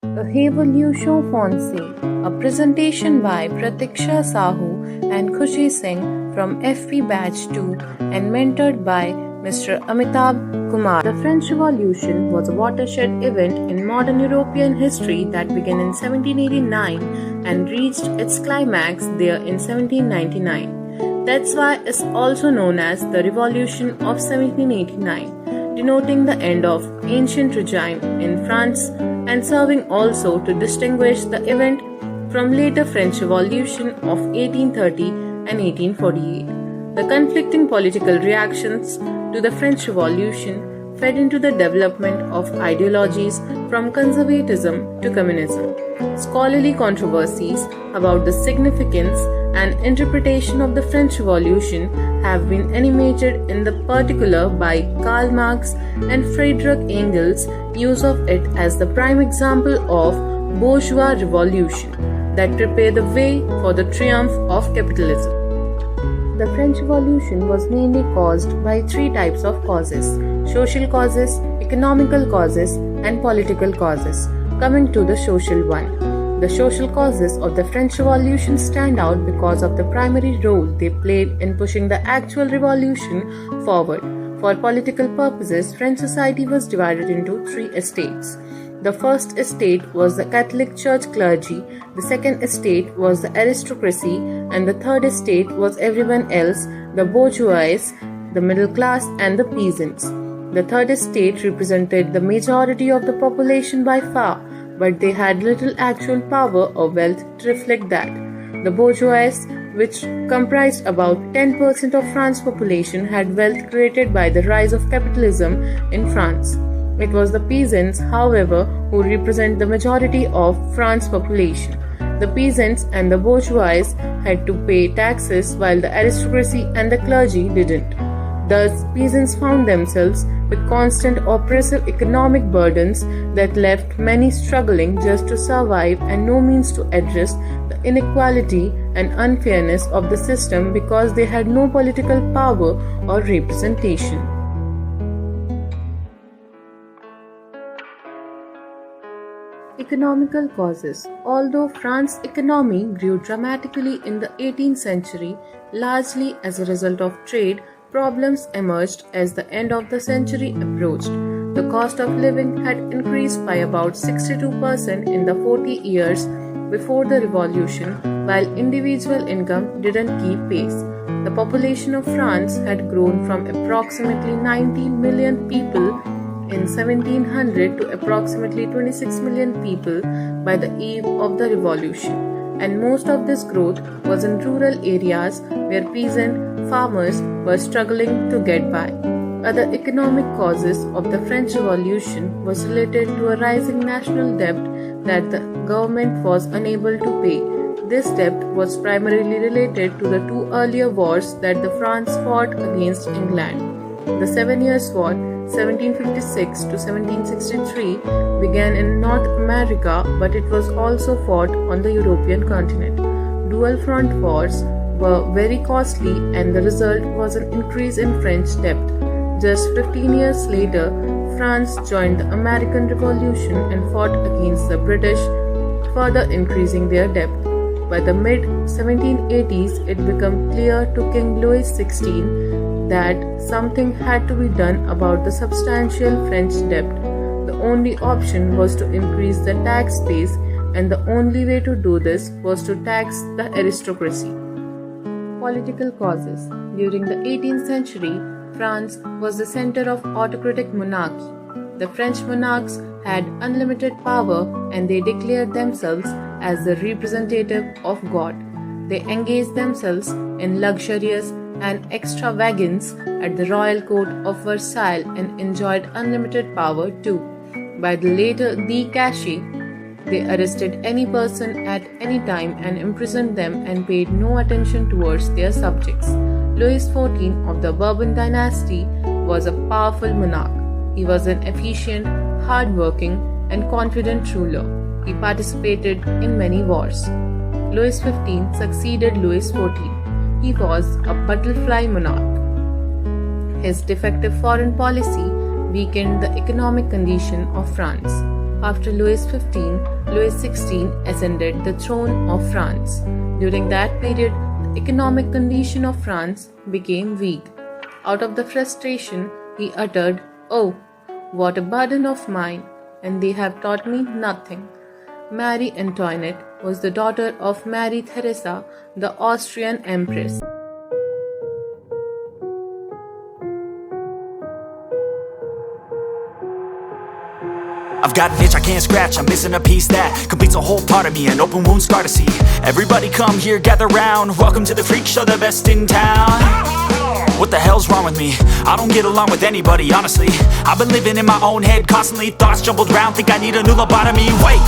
A Evolution Fonse, a presentation by Prateeksha Sahu and Khushi Singh from FP Batch 2 and mentored by Mr. Amitabh Kumar. The French Revolution was a watershed event in modern European history that began in 1789 and reached its climax there in 1799. That's why it's also known as the Revolution of 1789, denoting the end of ancient regime in France and serving also to distinguish the event from later French Revolution of 1830 and 1848. The conflicting political reactions to the French Revolution fed into the development of ideologies from conservatism to communism. Scholarly controversies about the significance and interpretation of the French Revolution have been animated in the particular by Karl Marx and Friedrich Engels' use of it as the prime example of bourgeois revolution that prepared the way for the triumph of capitalism. The French Revolution was mainly caused by three types of causes: social causes, economical causes, and political causes. Coming to the social one. The social causes of the French Revolution stand out because of the primary role they played in pushing the actual revolution forward. For political purposes, French society was divided into three estates. The first estate was the Catholic Church clergy, the second estate was the aristocracy, and the third estate was everyone else, the bourgeois, the middle class, and the peasants. The third estate represented the majority of the population by far, but they had little actual power or wealth to reflect that. The bourgeois, which comprised about 10% of France's population, had wealth created by the rise of capitalism in France. It was the peasants, however, who represent the majority of France's population. The peasants and the bourgeois had to pay taxes while the aristocracy and the clergy didn't. Thus, peasants found themselves with constant oppressive economic burdens that left many struggling just to survive and no means to address the inequality and unfairness of the system because they had no political power or representation. Economical causes. Although France's economy grew dramatically in the 18th century, largely as a result of trade, problems emerged as the end of the century approached. The cost of living had increased by about 62% in the 40 years before the revolution, while individual income didn't keep pace. The population of France had grown from approximately 19 million people in 1700 to approximately 26 million people by the eve of the revolution, and most of this growth was in rural areas where peasant farmers were struggling to get by. Other economic causes of the French Revolution was related to a rising national debt that the government was unable to pay. This debt was primarily related to the two earlier wars that the France fought against England. The 7 Years' War 1756 to 1763 began in North America, but it was also fought on the European continent. Dual front wars were very costly, and the result was an increase in French debt. Just 15 years later, France joined the American Revolution and fought against the British, further increasing their debt. By the mid-1780s, it became clear to King Louis XVI that something had to be done about the substantial French debt. The only option was to increase the tax base, and the only way to do this was to tax the aristocracy. Political causes. During the 18th century, France was the center of autocratic monarchy. The French monarchs had unlimited power, and they declared themselves as the representative of God. They engaged themselves in luxurious and extravagance at the royal court of Versailles and enjoyed unlimited power too. By the later Decade, they arrested any person at any time and imprisoned them and paid no attention towards their subjects. Louis XIV of the Bourbon dynasty was a powerful monarch. He was an efficient, hard-working, and confident ruler. He participated in many wars. Louis XV succeeded Louis XIV. He was a butterfly monarch. His defective foreign policy weakened the economic condition of France. After Louis XV, Louis XVI ascended the throne of France. During that period, the economic condition of France became weak. Out of the frustration, he uttered, "Oh, what a burden of mine, and they have taught me nothing." Marie Antoinette was the daughter of Marie Theresa, the Austrian Empress. I've got an itch I can't scratch, I'm missing a piece that completes a whole part of me, an open wound scar to see. Everybody come here, gather round, welcome to the freak show, the best in town. What the hell's wrong with me? I don't get along with anybody, honestly. I've been living in my own head constantly, thoughts jumbled round, think I need a new lobotomy. Wait,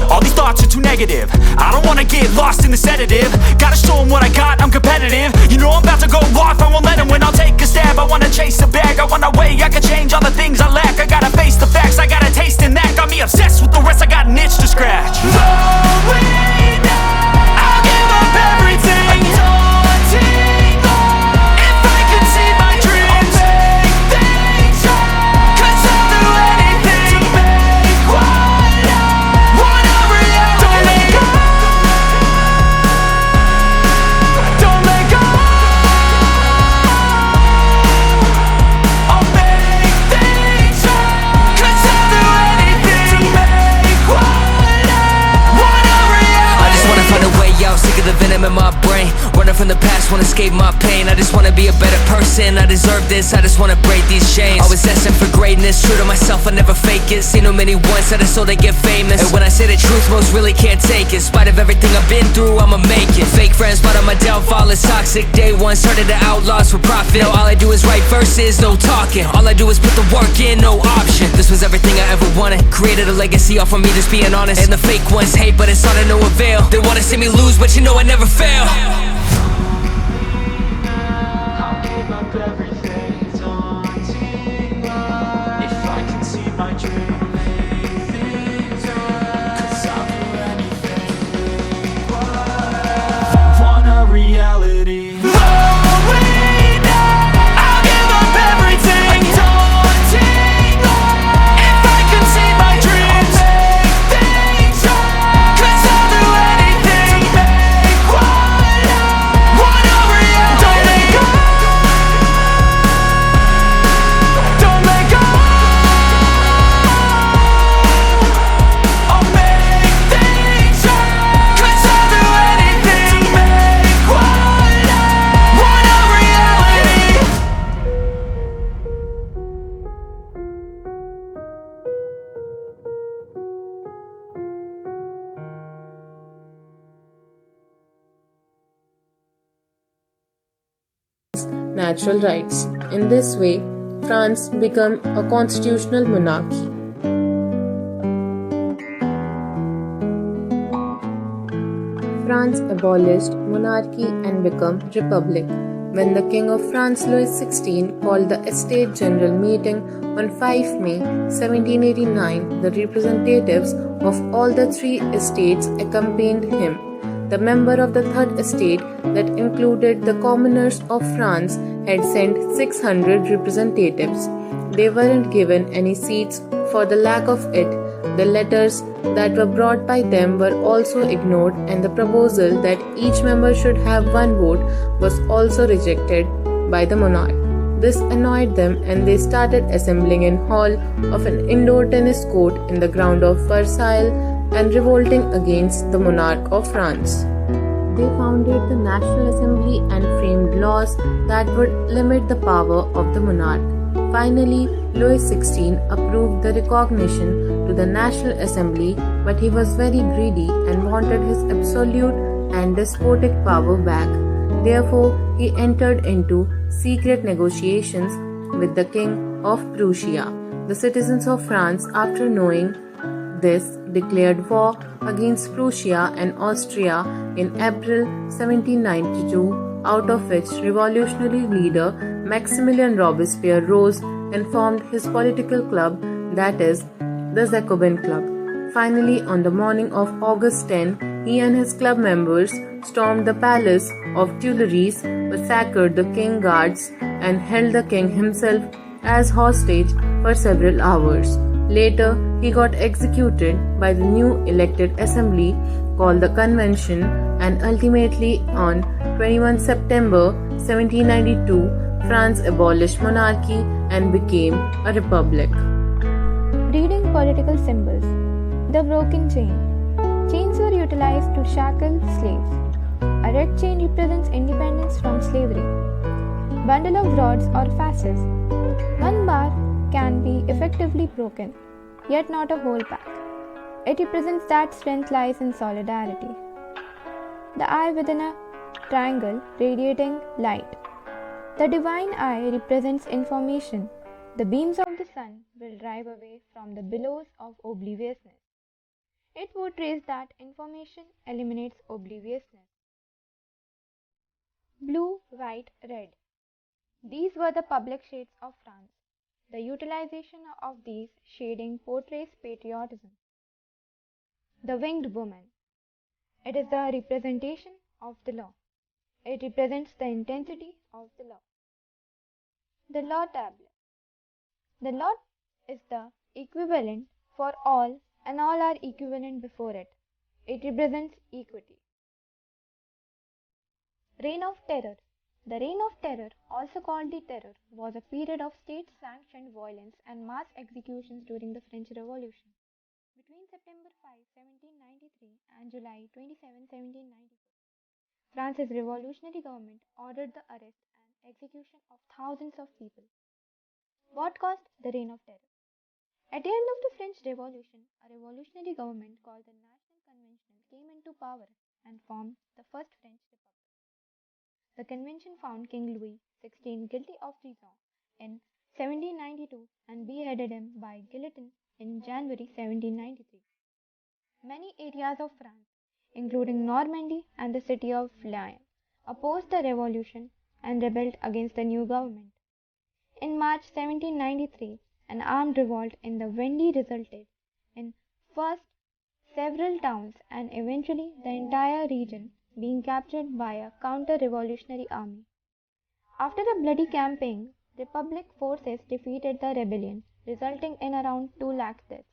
all these thoughts are too negative, I don't wanna get lost in the sedative. Gotta show them what I got, I'm competitive. You know I'm about to go off, I won't let them win. I'll take a stab, I wanna chase a bag, I wanna weigh, I can change all the things I lack. I gotta face the facts, I got a taste in that. Got me obsessed with the rest, I got an itch to scratch. Slowing down, I'll give up everything. Daunting all, if I could see my dreams, I'll make things right. 'Cause I'll do anything to make what I want a reality. Don't let go, don't let go. I'll make things right. 'Cause I'll do anything to make what I want a reality. I just wanna find a way out, sick of the venom in my brain. Running from the past, wanna escape my pain. I just wanna be a better person, I deserve this. I just wanna break these chains. Always asking for greatness, true to myself, I never fake it. Seen too many once, I just so they get famous. And when I say the truth, most really can't take it. In spite of everything I've been through, I'ma make it. Fake friends, but on my downfall is toxic. Day one, started to outlaws for profit. Now all I do is write verses, no talking. All I do is put the work in, no option. This was everything I ever wanted. Created a legacy off of me, just being honest. And the fake ones hate, but it's all to no avail. They wanna see me lose, but you know I never fail. I'll give up everything, daunting all, if I can see my dream, make things right. 'Cause I'll do anything to make what I want a reality. Slowing down, I'll give up everything, daunting all, if I can see my dreams, make things right. 'Cause I'll do anything to make what I want a reality. Don't let go, don't let go. I'll make things right. 'Cause I'll do anything to make what I want a reality. Natural rights. In this way, France became a constitutional monarchy. France abolished monarchy and became republic. When the King of France Louis XVI called the Estates General meeting on 5 May 1789, the representatives of all the three estates accompanied him. The member of the third estate, that included the commoners of France, had sent 600 representatives. They weren't given any seats for the lack of it. The letters that were brought by them were also ignored, and the proposal that each member should have one vote was also rejected by the monarch. This annoyed them, and they started assembling in hall of an indoor tennis court in the ground of Versailles and revolting against the monarch of France. They founded the National Assembly and framed laws that would limit the power of the monarch. Finally, Louis XVI approved the recognition to the National Assembly, but he was very greedy and wanted his absolute and despotic power back. Therefore, he entered into secret negotiations with the King of Prussia. The citizens of France, after knowing this, declared war against Prussia and Austria in April 1792, out of which revolutionary leader Maximilien Robespierre rose and formed his political club, that is, the Jacobin Club. Finally, on the morning of August 10, he and his club members stormed the palace of Tuileries, massacred the king guards, and held the king himself as hostage for several hours. Later, he got executed by the new elected assembly called the Convention, and ultimately on 21 September 1792, France abolished monarchy and became a republic. Reading political symbols. The broken chain. Chains were utilized to shackle slaves. A red chain represents independence from slavery. Bundle of rods or fasces. One bar can be effectively broken, yet not a whole pack. It represents that strength lies in solidarity. The eye within a triangle radiating light. The divine eye represents information. The beams of the sun will drive away from the billows of obliviousness. It portrays that information eliminates obliviousness. Blue, white, red. These were the public shades of France. The utilization of these shading portrays patriotism. The winged woman. It is the representation of the law. It represents the intensity of the law. The law tablet. The law is the equivalent for all, and all are equivalent before it. It represents equity. Reign of Terror. The Reign of Terror, also called the Terror, was a period of state-sanctioned violence and mass executions during the French Revolution. Between September 5, 1793 and July 27, 1794, France's revolutionary government ordered the arrest and execution of thousands of people. What caused the Reign of Terror? At the end of the French Revolution, a revolutionary government called the National Convention came into power and formed the First French Republic. The convention found King Louis XVI guilty of treason in 1792 and beheaded him by guillotine in January 1793. Many areas of France, including Normandy and the city of Lyon, opposed the revolution and rebelled against the new government. In March 1793, an armed revolt in the Vendée resulted in first several towns and eventually the entire region being captured by a counter-revolutionary army. After a bloody campaign, Republic forces defeated the rebellion, resulting in around 2 lakh deaths.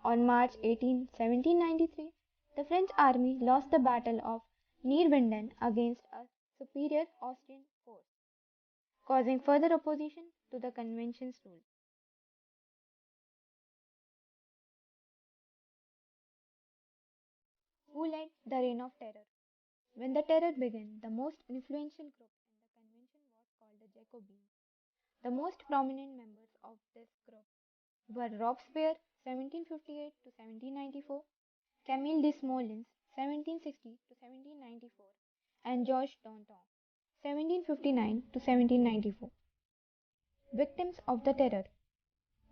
On March 18, 1793, the French army lost the Battle of Neerwinden against a superior Austrian force, causing further opposition to the convention's rule. Who led the Reign of Terror? When the terror began, the most influential group in the convention was called the Jacobins. The most prominent members of this group were Robespierre (1758 to 1794), Camille Desmoulins (1760 to 1794), and Georges Danton (1759 to 1794). Victims of the terror.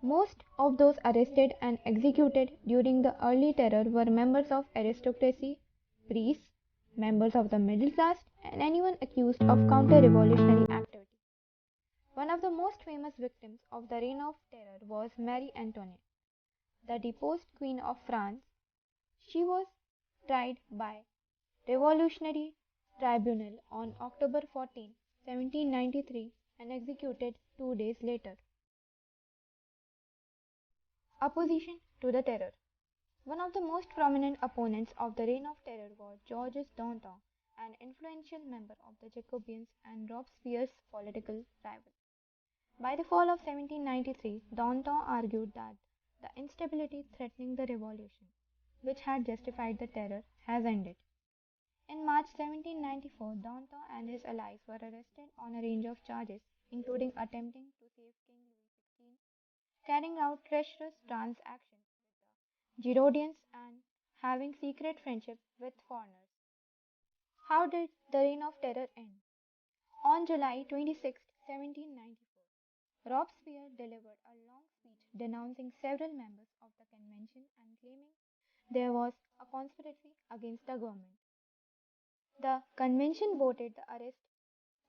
Most of those arrested and executed during the early terror were members of aristocracy, priests, members of the middle class, and anyone accused of counter-revolutionary activity. One of the most famous victims of the Reign of Terror was Marie Antoinette, the deposed Queen of France. She was tried by Revolutionary Tribunal on October 14, 1793 and executed 2 days later. Opposition to the terror. One of the most prominent opponents of the Reign of Terror was Georges Danton, an influential member of the Jacobins and Robespierre's political rival. By the fall of 1793, Danton argued that the instability threatening the revolution, which had justified the terror, has ended. In March 1794, Danton and his allies were arrested on a range of charges, including attempting to save King Louis XVI, carrying out treacherous transactions with the Girondins, and having secret friendship with foreigners. How did the Reign of Terror end? On July 26, 1794, Robespierre delivered a long speech denouncing several members of the convention and claiming there was a conspiracy against the government. The convention voted the arrest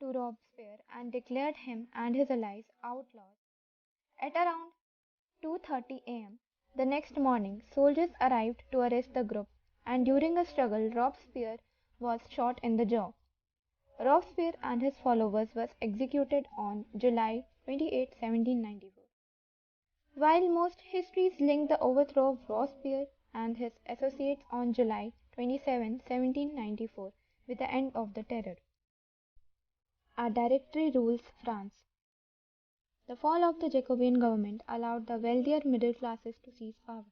to Robespierre and declared him and his allies outlaws. At around 2:30 a.m. the next morning, soldiers arrived to arrest the group, and during a struggle, Robespierre was shot in the jaw. Robespierre and his followers were executed on July 28, 1794. While most histories link the overthrow of Robespierre and his associates on July 27, 1794 with the end of the Terror. A Directory rules France. The fall of the Jacobean government allowed the wealthier middle classes to seize power.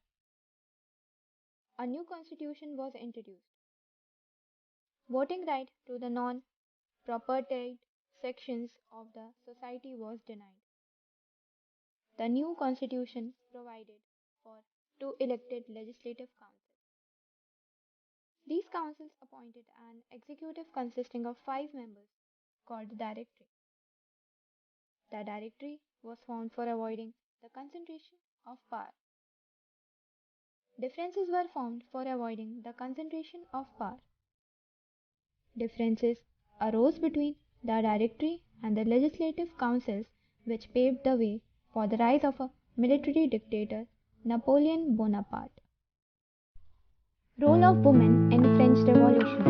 A new constitution was introduced. Voting right to the non-propertied sections of the society was denied. The new constitution provided for two elected legislative councils. These councils appointed an executive consisting of 5 members called the Directory. The Directory was formed for avoiding the concentration of power. Differences were formed for avoiding the concentration of power. Differences arose between the Directory and the legislative councils, which paved the way for the rise of a military dictator, Napoleon Bonaparte. Role of women in French Revolution.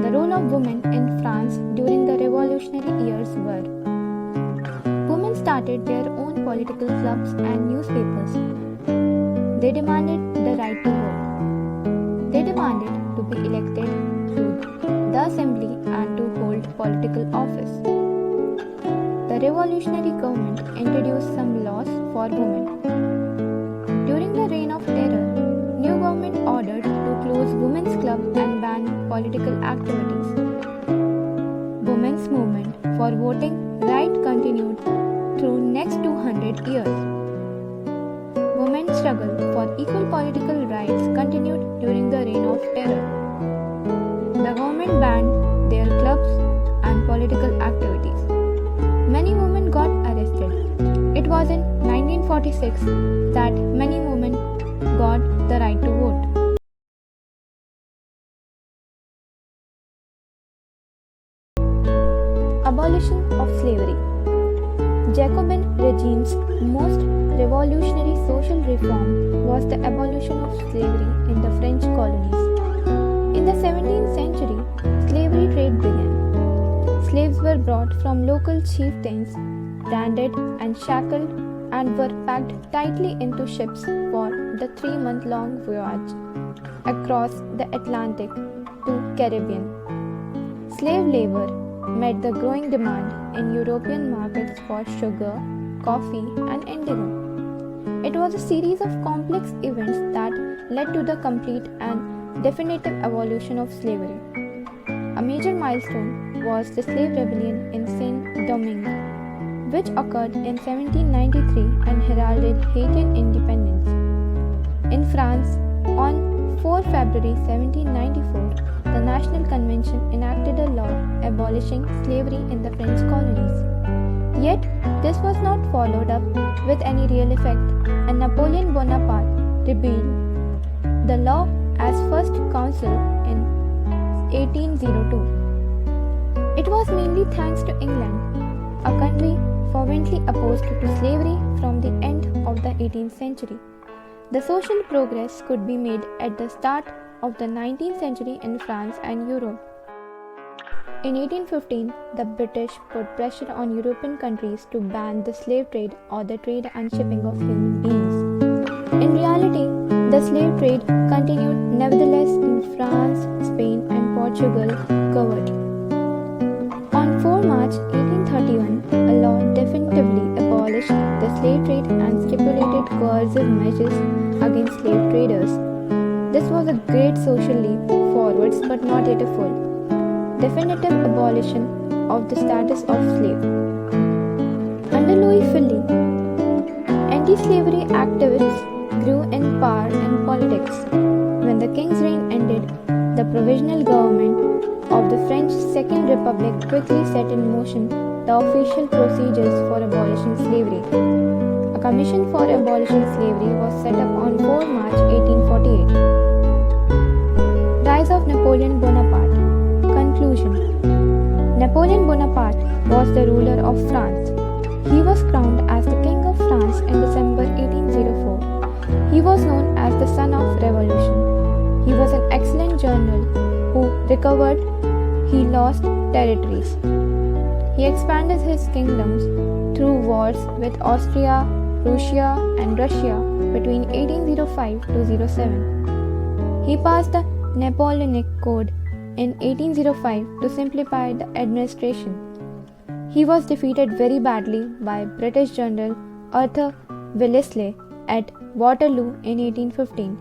The role of women in France during the revolutionary years were: women started their own political clubs and newspapers. They demanded the right to vote. They demanded to be elected to the assembly and to hold political office. The revolutionary government introduced some laws for women. During the Reign of Terror, new government ordered to close women's club and ban political activities. Women's movement for voting right continued through next 200 years. Women's struggle for equal political rights continued during the Reign of Terror. The government banned their clubs and political activities. Many women got arrested. It was in 1946 that many women got the right to vote. Abolition of slavery. Jacobin regime's most revolutionary social reform was the abolition of slavery in the French colonies. In the 17th century, slavery trade began. Slaves were brought from local chieftains, branded and shackled, and were packed tightly into ships for the 3-month-long voyage across the Atlantic to Caribbean. Slave labor met the growing demand in European markets for sugar, coffee, and indigo. It was a series of complex events that led to the complete and definitive abolition of slavery. A major milestone was the slave rebellion in Saint-Domingue, which occurred in 1793 and heralded Haitian independence. In France, on 4 February 1794, the National Convention enacted a law abolishing slavery in the French colonies. Yet, this was not followed up with any real effect, and Napoleon Bonaparte repealed the law as First Consul in 1802. It was mainly thanks to England, a country fervently opposed to slavery from the end of the 18th century. The social progress could be made at the start of the 19th century in France and Europe. In 1815, the British put pressure on European countries to ban the slave trade or the trade and shipping of human beings. In reality, the slave trade continued nevertheless in France, Spain, and Portugal covered. On 4 March 1831, a law definitively abolished the slave trade and stipulated coercive measures against slave traders. This was a great social leap forwards, but not yet a full, definitive abolition of the status of slave. Under Louis Philippe, anti-slavery activists grew in power and politics. When the king's reign ended, the provisional government of the French Second Republic quickly set in motion the official procedures for abolishing slavery. A commission for abolishing slavery was set up on 4 March 1848. Rise of Napoleon Bonaparte. Conclusion. Napoleon Bonaparte was the ruler of France. He was crowned as the King of France in December 1804. He was known as the Son of Revolution. He was an excellent general who recovered he lost territories. He expanded his kingdoms through wars with Austria, Prussia, and Russia between 1805 to 07. He passed the Napoleonic Code in 1805 to simplify the administration. He was defeated very badly by British General Arthur Wellesley at Waterloo in 1815.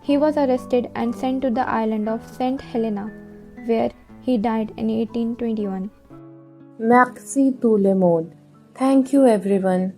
He was arrested and sent to the island of St. Helena, where he died in 1821. Merci tout le monde. Thank you everyone.